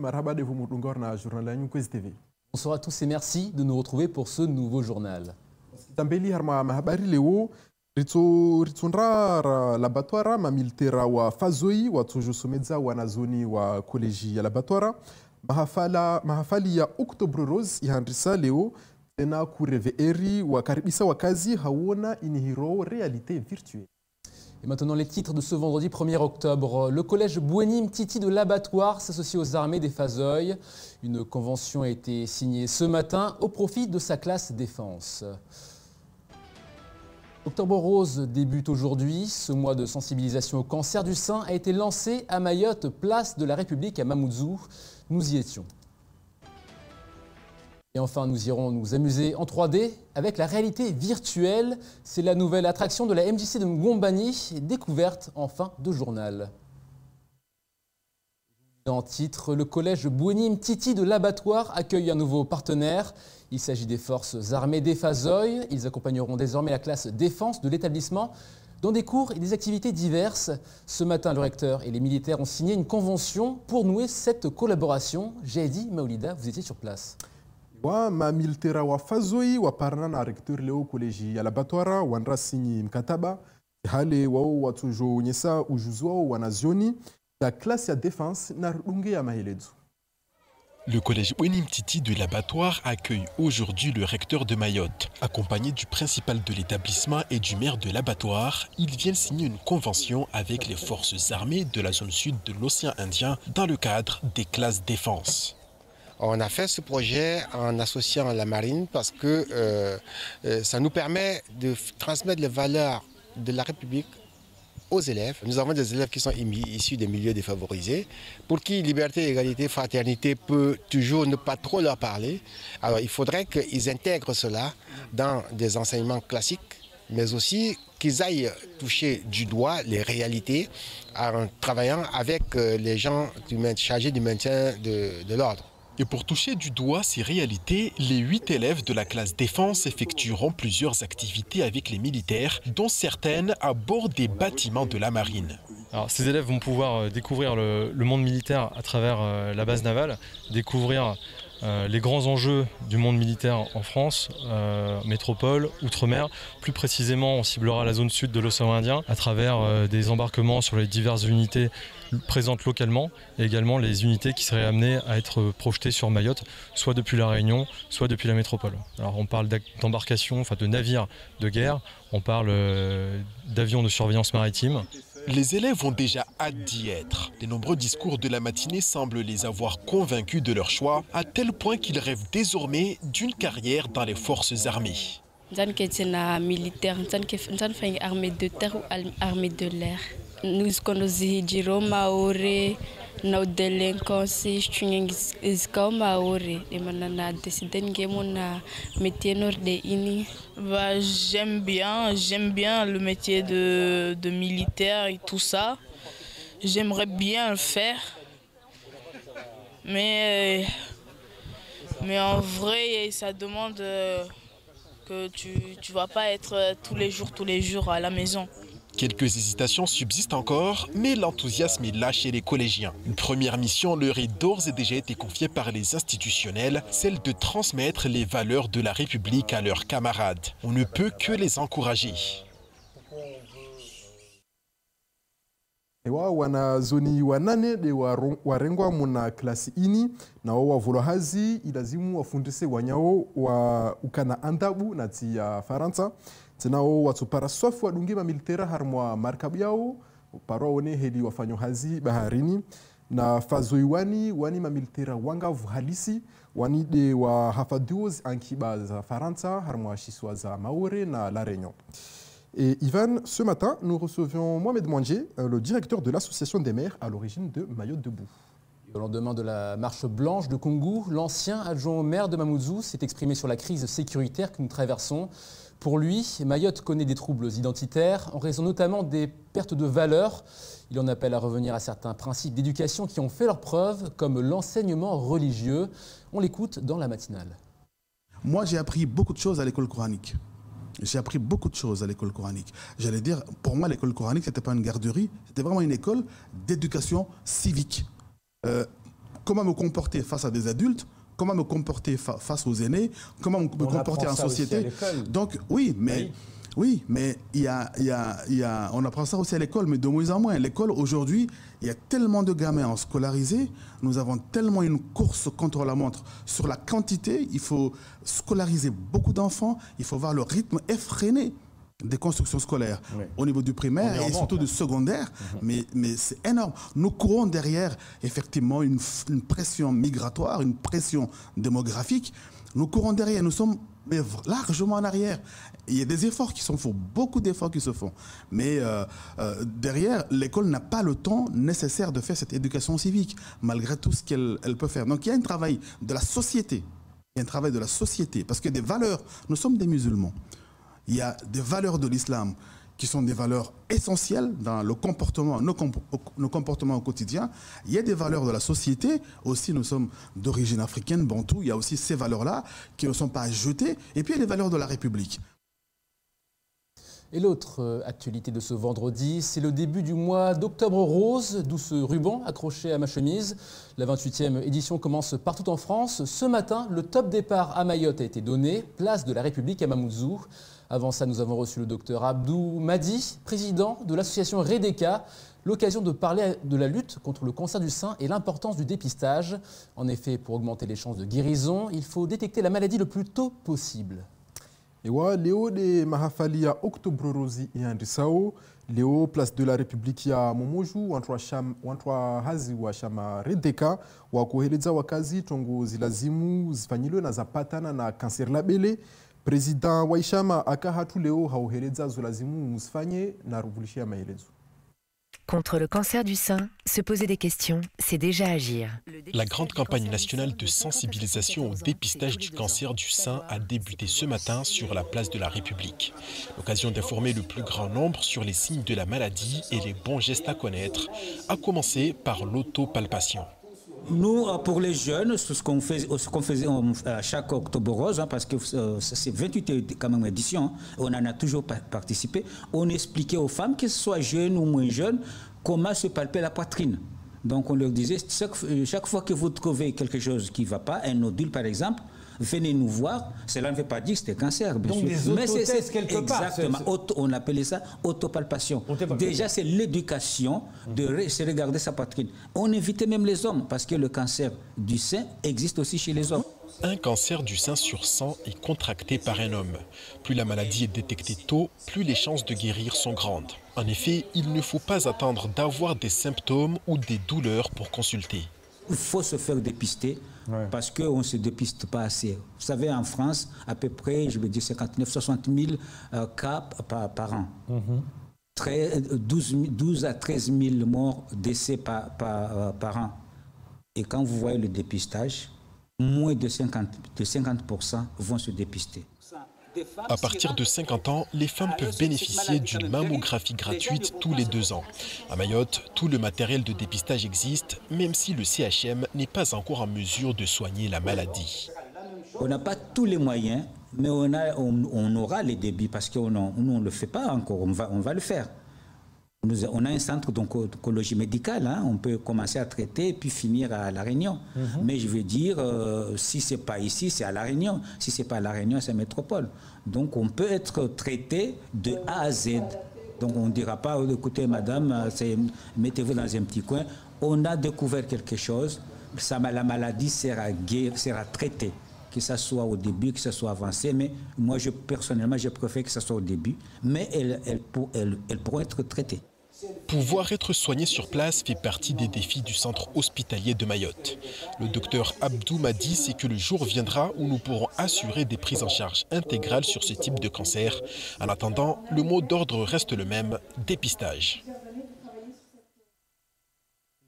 Bonsoir à tous et merci de nous retrouver pour ce nouveau journal. Ritsondra laboratoire mamilitera wa fazoi watujusomedza wanazoni wa koleji ya laboratoire mahafali ya Octobre Rose ihandrisa leo tena kureveeri wakaribisa wakazi hauona inihiro réalité virtuelle. Et maintenant les titres de ce vendredi 1er octobre. Le collège Boueni Mtiti de l'Abattoir s'associe aux armées des Fazoy. Une convention a été signée ce matin au profit de sa classe défense. Octobre Rose débute aujourd'hui. Ce mois de sensibilisation au cancer du sein a été lancé à Mayotte, place de la République à Mamoudzou. Nous y étions. Et enfin, nous irons nous amuser en 3D avec la réalité virtuelle. C'est la nouvelle attraction de la MJC de Ngombani, découverte en fin de journal. En titre, le collège Boueni Mtiti de l'Abattoir accueille un nouveau partenaire. Il s'agit des forces armées des Fazoy. Ils accompagneront désormais la classe défense de l'établissement dans des cours et des activités diverses. Ce matin, le recteur et les militaires ont signé une convention pour nouer cette collaboration. Jaidi Maoulida, vous étiez sur place. Wa mamilitera wa Fazoy wa parna na recteur leo koleji ya laboratoire wanra sinyi mkataba hale wao watujo nyesa ujuzi wao wanazioni la classe ya défense na runge ya mahelezo. Le collège Boueni Mtiti de l'Abattoir accueille aujourd'hui le recteur de Mayotte. Accompagné du principal de l'établissement et du maire de l'Abattoir, ils viennent signer une convention avec les forces armées de la zone sud de l'océan Indien dans le cadre des classes défense. On a fait ce projet en associant la marine parce que ça nous permet de transmettre les valeurs de la République aux élèves. Nous avons des élèves qui sont issus des milieux défavorisés, pour qui liberté, égalité, fraternité peut toujours ne pas trop leur parler. Alors il faudrait qu'ils intègrent cela dans des enseignements classiques, mais aussi qu'ils aillent toucher du doigt les réalités en travaillant avec les gens chargés du maintien de l'ordre. Et pour toucher du doigt ces réalités, les 8 élèves de la classe défense effectueront plusieurs activités avec les militaires, dont certaines à bord des bâtiments de la marine. Alors, ces élèves vont pouvoir découvrir le monde militaire à travers la base navale, découvrir les grands enjeux du monde militaire en France, métropole, outre-mer. Plus précisément, on ciblera la zone sud de l'océan Indien à travers des embarquements sur les diverses unités présentes localement et également les unités qui seraient amenées à être projetées sur Mayotte, soit depuis la Réunion, soit depuis la métropole. Alors on parle d'embarcations, enfin de navires de guerre, on parle d'avions de surveillance maritime. Les élèves ont déjà hâte d'y être. Les nombreux discours de la matinée semblent les avoir convaincus de leur choix, à tel point qu'ils rêvent désormais d'une carrière dans les forces armées. Militaire, armée de terre ou armée de l'air. Nous connaissons Jiroma Ore, nos délinquances, J'aime bien le métier de militaire et tout ça. J'aimerais bien le faire. Mais en vrai, ça demande que tu ne vas pas être tous les jours à la maison. Quelques hésitations subsistent encore, mais l'enthousiasme est là chez les collégiens. Une première mission leur est d'ores et déjà été confiée par les institutionnels, celle de transmettre les valeurs de la République à leurs camarades. On ne peut que les encourager. Wanazoni wanane de warengwa muna klasi ini na wavulwa hazi ilazimu wafundise wanyao wa ukana andabu na tia Faransa. Tinao watupara sofu wadungi mamilitera harmwa markabu yao parwa one hedi wafanyo hazi baharini na Fazoy wani mamilitera wangavu halisi wani de wa hafadioz ankiba za Faransa harmwa shiswa za Maore na La Réunion. Et Ivan, ce matin, nous recevions Mohamed Mouandje, le directeur de l'association des maires à l'origine de Mayotte Debout. Au lendemain de la marche blanche de Kungu, l'ancien adjoint au maire de Mamoudzou s'est exprimé sur la crise sécuritaire que nous traversons. Pour lui, Mayotte connaît des troubles identitaires en raison notamment des pertes de valeurs. Il en appelle à revenir à certains principes d'éducation qui ont fait leurs preuves, comme l'enseignement religieux. On l'écoute dans la matinale. Moi, j'ai appris beaucoup de choses à l'école coranique. J'ai appris beaucoup de choses à l'école coranique. J'allais dire, pour moi, l'école coranique, ce n'était pas une garderie, c'était vraiment une école d'éducation civique. comment me comporter face à des adultes, comment me comporter face aux aînés, comment me comporter en société. Donc oui, mais... Oui, mais on apprend ça aussi à l'école, mais de moins en moins. L'école, aujourd'hui, il y a tellement de gamins scolarisés, nous avons tellement une course contre la montre sur la quantité, il faut scolariser beaucoup d'enfants, il faut voir le rythme effréné des constructions scolaires au niveau du primaire et surtout du secondaire, mais c'est énorme. Nous courons derrière, effectivement, une pression migratoire, une pression démographique. Nous courons derrière, nous sommes largement en arrière. Il y a des efforts qui se font, beaucoup d'efforts qui se font. Mais derrière, l'école n'a pas le temps nécessaire de faire cette éducation civique, malgré tout ce qu'elle peut faire. Donc il y a un travail de la société. Il y a un travail de la société, parce que des valeurs, nous sommes des musulmans. Il y a des valeurs de l'islam qui sont des valeurs essentielles dans le comportement, nos comportements au quotidien. Il y a des valeurs de la société, aussi nous sommes d'origine africaine, bantou, il y a aussi ces valeurs-là qui ne sont pas à jeter, et puis il y a les valeurs de la République. Et l'autre actualité de ce vendredi, c'est le début du mois d'Octobre Rose, d'où ce ruban accroché à ma chemise. La 28e édition commence partout en France. Ce matin, le top départ à Mayotte a été donné, place de la République à Mamoudzou. Avant ça, nous avons reçu le docteur Abdou Madi, président de l'association Redeka, l'occasion de parler de la lutte contre le cancer du sein et l'importance du dépistage. En effet, pour augmenter les chances de guérison, il faut détecter la maladie le plus tôt possible. Ewa leo de mahafali ya Octobre Rose iandisao leo place de la République ya Momoju wantwa hazi wa shama Redeka wa kuheleza wakazi tongo zilazimu zifanyiliwe na zapatana na kanser la bele. President wa ishama akahatu leo hauheleza zulazimu msifanye na ruvulishia maelezo. Contre le cancer du sein, se poser des questions, c'est déjà agir. La grande campagne nationale de sensibilisation au dépistage du cancer du sein a débuté ce matin sur la place de la République. L'occasion d'informer le plus grand nombre sur les signes de la maladie et les bons gestes à connaître, à commencer par l'autopalpation. Nous, pour les jeunes, ce qu'on faisait à chaque Octobre Rose, parce que c'est 28 quand même éditions, on en a toujours participé, on expliquait aux femmes, que ce soit jeunes ou moins jeunes, comment se palper la poitrine. Donc on leur disait, chaque fois que vous trouvez quelque chose qui ne va pas, un nodule par exemple, venez nous voir. Cela ne veut pas dire que c'était cancer, bien donc sûr. Mais c'est quelque part. Exactement. On appelait ça autopalpation. Déjà, c'est l'éducation de se regarder sa poitrine. On évitait même les hommes parce que le cancer du sein existe aussi chez les hommes. Un cancer du sein sur 100 est contracté par un homme. Plus la maladie est détectée tôt, plus les chances de guérir sont grandes. En effet, il ne faut pas attendre d'avoir des symptômes ou des douleurs pour consulter. Il faut se faire dépister parce qu'on ne se dépiste pas assez. Vous savez, en France, à peu près, je veux dire 59-60 000 cas par an. 12 à 13 000 morts, décès par an. Et quand vous voyez le dépistage, moins de 50% vont se dépister. À partir de 50 ans, les femmes peuvent bénéficier d'une mammographie gratuite tous les 2 ans. À Mayotte, tout le matériel de dépistage existe, même si le CHM n'est pas encore en mesure de soigner la maladie. On n'a pas tous les moyens, mais on aura les débits parce qu'on ne le fait pas encore, on va le faire. On a un centre d'oncologie médicale, hein, on peut commencer à traiter et puis finir à La Réunion. Mais je veux dire, si ce n'est pas ici, c'est à La Réunion. Si ce n'est pas à La Réunion, c'est à Métropole. Donc on peut être traité de A à Z. Donc on ne dira pas, écoutez madame, mettez-vous dans un petit coin. On a découvert quelque chose, la maladie sera traitée. Que ce soit au début, que ce soit avancé, mais moi, personnellement, je préfère que ce soit au début, mais elle pourra être traitée. Pouvoir être soigné sur place fait partie des défis du centre hospitalier de Mayotte. Le docteur Abdou Madi sait que le jour viendra où nous pourrons assurer des prises en charge intégrales sur ce type de cancer. En attendant, le mot d'ordre reste le même, dépistage.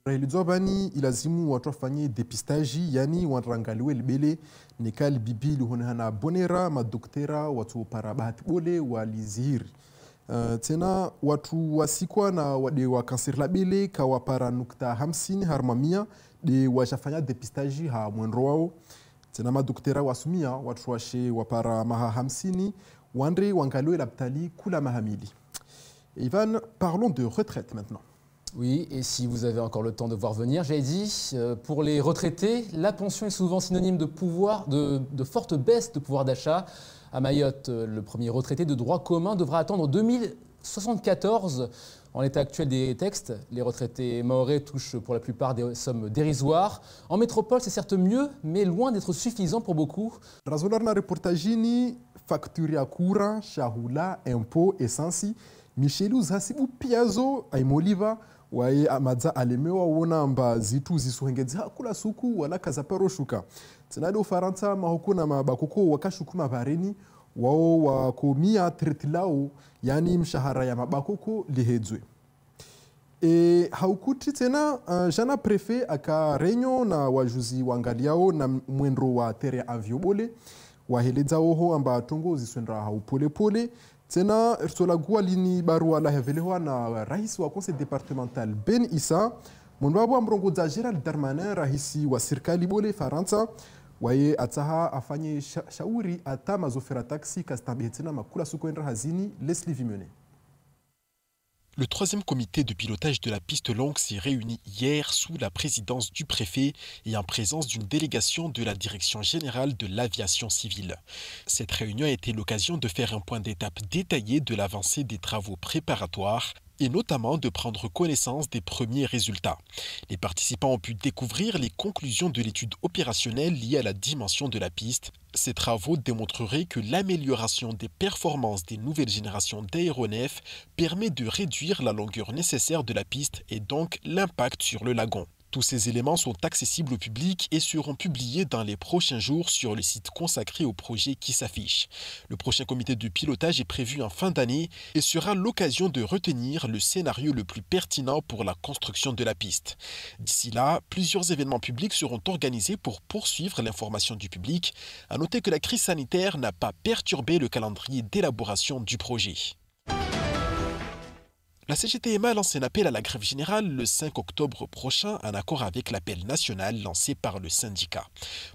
Railizobani ilazimu watu wafanye depistaji, yani wanrangaliwe libele nikali bibi lihonehana bonera madoktera watu parabahati bole walizihiri. Tena watu wasikwa na wade wa kanser la bele kawapara nukta 50 harmamia de washafanya depistaji ha mwenro wao. Tena madoktera wasumia watu washe wapara maha 50 wandre wangaliwe labtali kula mahamili. Ivan, parlons de retraite maintenant. Oui, et si vous avez encore le temps de voir venir, j'avais dit, pour les retraités, la pension est souvent synonyme de forte baisse de pouvoir d'achat. À Mayotte, le premier retraité de droit commun devra attendre 2074. En l'état actuel des textes, les retraités mahorais touchent pour la plupart des sommes dérisoires. En métropole, c'est certes mieux, mais loin d'être suffisant pour beaucoup. Razolarna reportagini facture ya kura, shahula, impôt, essence, Michelu zasibu piazo aimoliva wae amadza alemewa wona mba zitu zisuhengedzi hakula suku wala kazaparo shuka. Tsinade Ufaransa mahokuna mabakoko wakashukuma vareni wao wakomia tretilao yani mshahara ya mabakoko lihedzwe. Haukuti tena jana prefe aka renyo na wajuzi wangaliao na mwendro wa tere aviobole waheledza oho amba tongo ziswendra haupole pole tena solagua lini barua la hevelewa na rais wa conseil départemental Ben Issa monbabu amrongo za Gerald Darmanin rahisi wa serikali bole Faransa waye ataha afanye shauri ata mazofera taxi kastambe tena makula sukoendra hazini Leslie Vimene. Le troisième comité de pilotage de la piste longue s'est réuni hier sous la présidence du préfet et en présence d'une délégation de la Direction générale de l'aviation civile. Cette réunion a été l'occasion de faire un point d'étape détaillé de l'avancée des travaux préparatoires et notamment de prendre connaissance des premiers résultats. Les participants ont pu découvrir les conclusions de l'étude opérationnelle liée à la dimension de la piste. Ces travaux démontreraient que l'amélioration des performances des nouvelles générations d'aéronefs permet de réduire la longueur nécessaire de la piste et donc l'impact sur le lagon. Tous ces éléments sont accessibles au public et seront publiés dans les prochains jours sur le site consacré au projet qui s'affiche. Le prochain comité de pilotage est prévu en fin d'année et sera l'occasion de retenir le scénario le plus pertinent pour la construction de la piste. D'ici là, plusieurs événements publics seront organisés pour poursuivre l'information du public. À noter que la crise sanitaire n'a pas perturbé le calendrier d'élaboration du projet. La CGTMA lance un appel à la grève générale le 5 octobre prochain en accord avec l'appel national lancé par le syndicat.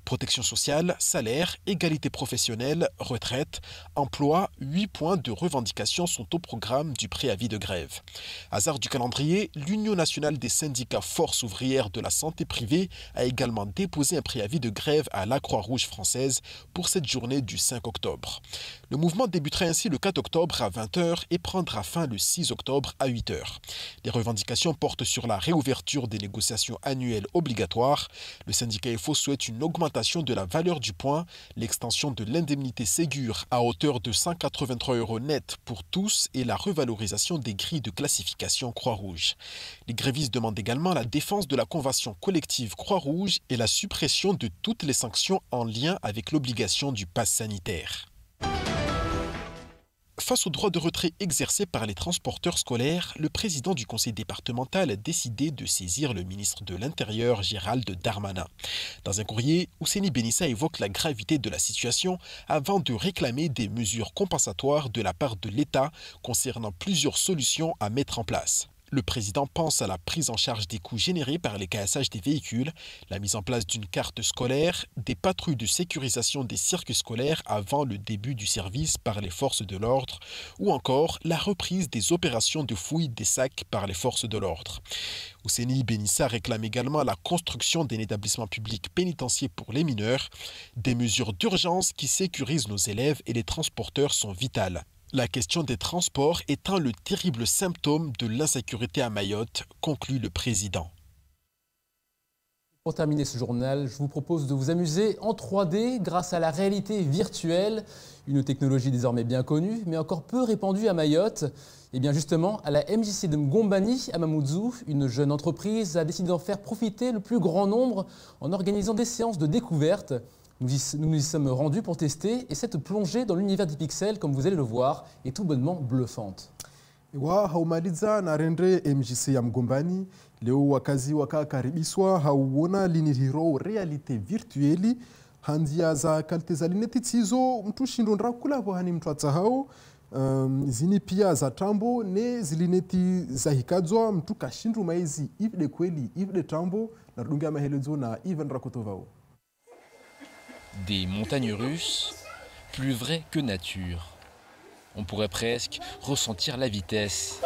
Protection sociale, salaire, égalité professionnelle, retraite, emploi, 8 points de revendication sont au programme du préavis de grève. Hasard du calendrier, l'Union nationale des syndicats forces ouvrières de la santé privée a également déposé un préavis de grève à la Croix-Rouge française pour cette journée du 5 octobre. Le mouvement débutera ainsi le 4 octobre à 20h et prendra fin le 6 octobre à 8h. Les revendications portent sur la réouverture des négociations annuelles obligatoires. Le syndicat FO souhaite une augmentation de la valeur du point, l'extension de l'indemnité Ségur à hauteur de 183 € net pour tous et la revalorisation des grilles de classification Croix-Rouge. Les grévistes demandent également la défense de la convention collective Croix-Rouge et la suppression de toutes les sanctions en lien avec l'obligation du pass sanitaire. Face au droit de retrait exercé par les transporteurs scolaires, le président du conseil départemental a décidé de saisir le ministre de l'Intérieur, Gérald Darmanin. Dans un courrier, Ouseni Benissa évoque la gravité de la situation avant de réclamer des mesures compensatoires de la part de l'État concernant plusieurs solutions à mettre en place. Le président pense à la prise en charge des coûts générés par les cassages des véhicules, la mise en place d'une carte scolaire, des patrouilles de sécurisation des circuits scolaires avant le début du service par les forces de l'ordre, ou encore la reprise des opérations de fouille des sacs par les forces de l'ordre. Ouseni Benissa réclame également la construction d'un établissement public pénitentiaire pour les mineurs. Des mesures d'urgence qui sécurisent nos élèves et les transporteurs sont vitales. La question des transports étant le terrible symptôme de l'insécurité à Mayotte, conclut le président. Pour terminer ce journal, je vous propose de vous amuser en 3D grâce à la réalité virtuelle, une technologie désormais bien connue, mais encore peu répandue à Mayotte. Et bien justement, à la MJC de Ngombani, à Mamoudzou, une jeune entreprise a décidé d'en faire profiter le plus grand nombre en organisant des séances de découverte. Nous y sommes rendus pour tester et cette plongée dans l'univers des pixels, comme vous allez le voir, est tout bonnement bluffante. Wa haumaliza na rendre MJC ya Mgombani leo wakazi wakakaribiswa hauona linihiro realite virtueli handia za kalte za lineti tizo mtu shindondra kula hani mtu atsahao zini pia za tambo ne zilineti za hikadzwa mtu kashindu maizi ifde kweli ifde tambo na rudunga mahelezo na even rakotovao. Des montagnes russes, plus vraies que nature. On pourrait presque ressentir la vitesse.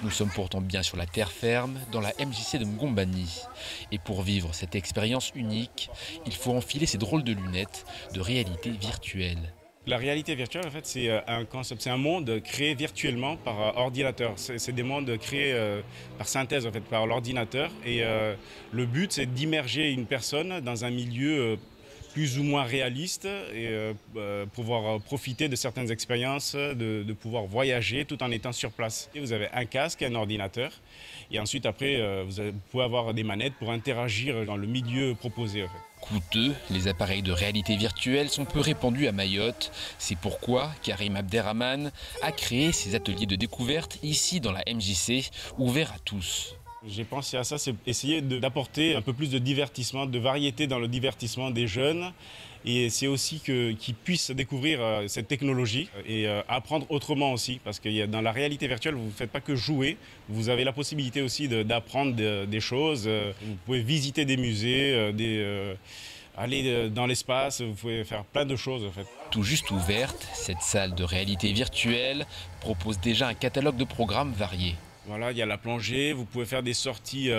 Nous sommes pourtant bien sur la terre ferme, dans la MJC de Ngombani. Et pour vivre cette expérience unique, il faut enfiler ces drôles de lunettes de réalité virtuelle. La réalité virtuelle, en fait, c'est un concept, c'est un monde créé virtuellement par ordinateur. C'est des mondes créés par synthèse, en fait, par l'ordinateur. Et le but, c'est d'immerger une personne dans un milieu plus ou moins réaliste et pouvoir profiter de certaines expériences, de pouvoir voyager tout en étant sur place. Et vous avez un casque, un ordinateur, et ensuite après vous pouvez avoir des manettes pour interagir dans le milieu proposé. En fait. Coûteux, les appareils de réalité virtuelle sont peu répandus à Mayotte. C'est pourquoi Karim Abderrahman a créé ces ateliers de découverte ici dans la MJC, ouverts à tous. J'ai pensé à ça, c'est essayer d'apporter un peu plus de divertissement, de variété dans le divertissement des jeunes. Et c'est aussi qu'ils puissent découvrir cette technologie et apprendre autrement aussi. Parce que dans la réalité virtuelle, vous ne faites pas que jouer. Vous avez la possibilité aussi d'apprendre des choses. Vous pouvez visiter des musées, aller dans l'espace. Vous pouvez faire plein de choses en fait. Tout juste ouverte, cette salle de réalité virtuelle propose déjà un catalogue de programmes variés. Voilà, il y a la plongée, vous pouvez faire des sorties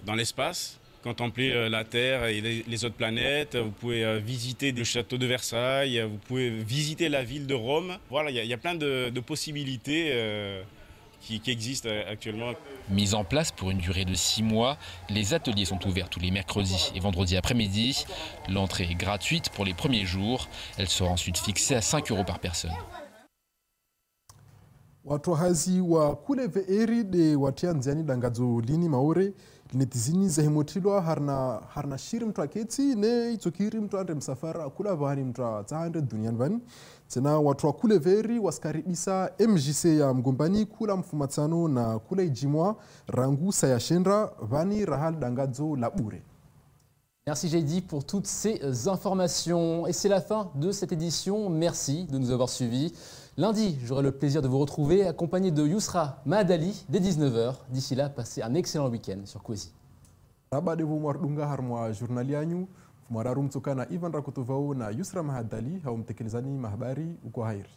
dans l'espace, contempler la Terre et les autres planètes, vous pouvez visiter le château de Versailles, vous pouvez visiter la ville de Rome. Voilà, il y a plein de possibilités qui existent actuellement. Mis en place pour une durée de 6 mois, les ateliers sont ouverts tous les mercredis et vendredis après-midi. L'entrée est gratuite pour les premiers jours, elle sera ensuite fixée à 5 € par personne. Watohazi wa kule veeri de watianziani dangazo lini maore linetizini zahimotilwa harna shiri mtu aketi ne itokiri mtu ande msafara kula vahani mtu atahande duniani vani tena watu wa kule veeri waskaribisa MJC ya Mgombani kula mfumatano na kula ijimwa rangu sayashendra vani rahal dangazo la bure. Merci Jaydi pour toutes ces informations. Et c'est la fin de cette édition. Merci de nous avoir suivis. Lundi, j'aurai le plaisir de vous retrouver accompagné de Yousra Mahadali dès 19 h. D'ici là, passez un excellent week-end sur Kwezi. Rabade vumwardunga harmwa journali yanyu fumwararum tsokana Ivan Rakotovao na Yousra Mahadali haumtekelezani mahabari uko hairi.